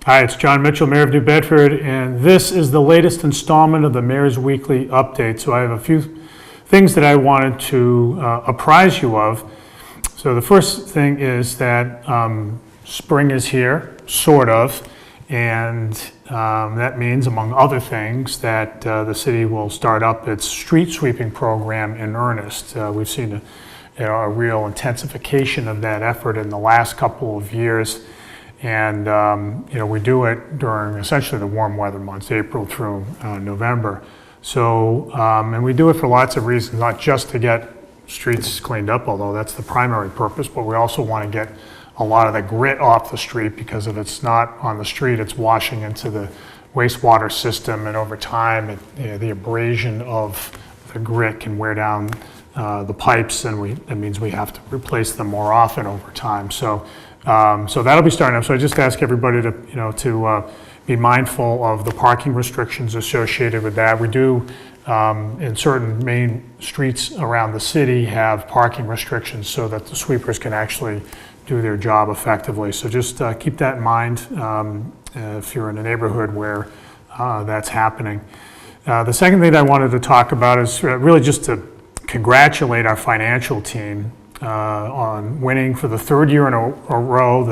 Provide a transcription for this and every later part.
Hi, it's Jon Mitchell, Mayor of New Bedford, and this is the latest installment of the Mayor's Weekly Update. So I have a few things that I wanted to apprise you of. So the first thing is that spring is here, sort of, and that means, among other things, that the city will start up its street sweeping program in earnest. We've seen a real intensification of that effort in the last couple of years. And we do it during essentially the warm weather months, April through November. So, and we do it for lots of reasons, not just to get streets cleaned up, although that's the primary purpose, but we also want to get a lot of the grit off the street, because if it's not on the street, it's washing into the wastewater system, and over time, the abrasion of the grit can wear down the pipes, and that means we have to replace them more often over time. So that'll be starting up. So I just ask everybody to be mindful of the parking restrictions associated with that. We do, in certain main streets around the city, have parking restrictions so that the sweepers can actually do their job effectively. So just keep that in mind if you're in a neighborhood where that's happening. The second thing that I wanted to talk about is really just to congratulate our financial team on winning for the third year in a row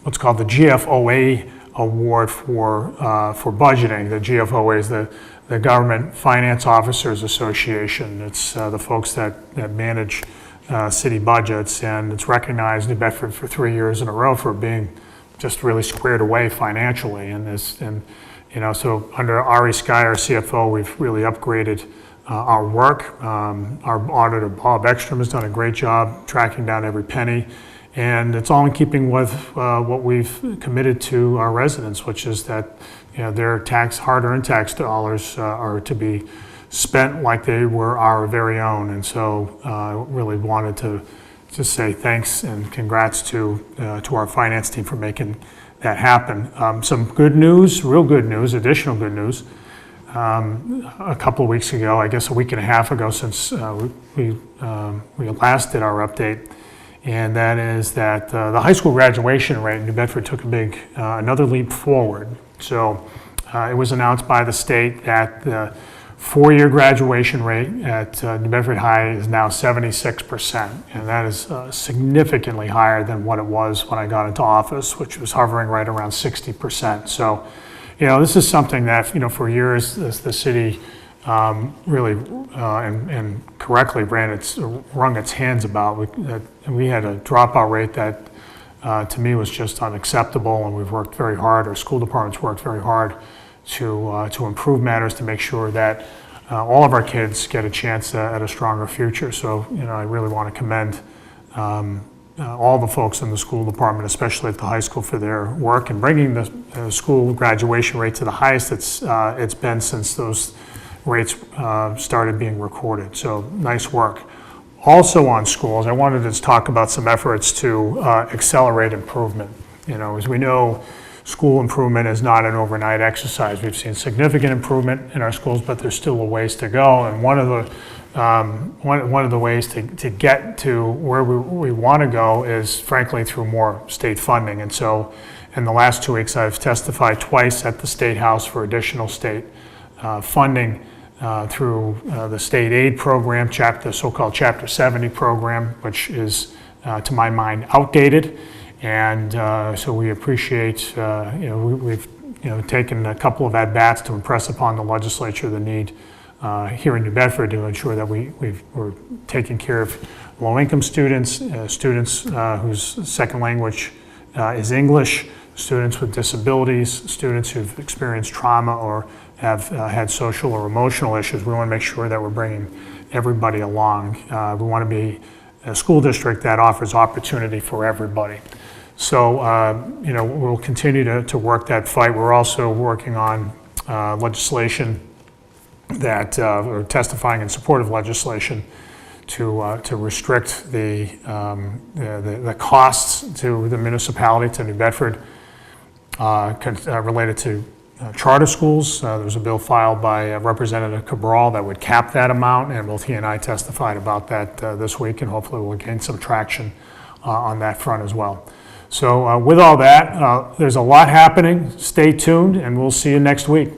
what's called the GFOA award for budgeting. The GFOA is the Government Finance Officers Association. It's the folks that manage city budgets, and it's recognized New Bedford for 3 years in a row for being just really squared away financially. So under Ari Sky, our CFO, we've really upgraded our work. Our auditor, Bob Ekstrom, has done a great job tracking down every penny. And it's all in keeping with what we've committed to our residents, which is that their hard-earned tax dollars are to be spent like they were our very own. And so I really wanted to just say thanks and congrats to our finance team for making that happen. Some good news, real good news, additional good news. A couple of weeks ago, I guess a week and a half ago, since we last did our update, and that is that the high school graduation rate in New Bedford took another leap forward. So it was announced by the state that the four-year graduation rate at New Bedford High is now 76%, and that is significantly higher than what it was when I got into office, which was hovering right around 60%. So this is something that, for years, the city really and correctly wrung its hands about. We had a dropout rate that, to me, was just unacceptable, and we've worked very hard. Our school department's worked very hard to improve matters to make sure that all of our kids get a chance at a stronger future. So, I really want to commend all the folks in the school department, especially at the high school, for their work in bringing the school graduation rate to the highest it's been since those rates started being recorded. So nice work. Also on schools, I wanted to talk about some efforts to accelerate improvement. As we know, school improvement is not an overnight exercise. We've seen significant improvement in our schools, but there's still a ways to go. And one of the ways to get to where we want to go is, frankly, through more state funding. And so in the last 2 weeks, I've testified twice at the State House for additional state funding through the state aid program, the so-called Chapter 70 program, which is, to my mind, outdated. And so we appreciate, we've taken a couple of at-bats to impress upon the legislature the need here in New Bedford to ensure that we're taking care of low-income students, students whose second language is English, students with disabilities, students who've experienced trauma or have had social or emotional issues. We want to make sure that we're bringing everybody along. We want to be a school district that offers opportunity for everybody. So, we'll continue to work that fight. We're also working on legislation that, or testifying in support of legislation to restrict the costs to the municipality, to New Bedford, related to charter schools. There was a bill filed by Representative Cabral that would cap that amount, and both he and I testified about that this week, and hopefully we'll gain some traction on that front as well. So with all that, there's a lot happening. Stay tuned, and we'll see you next week.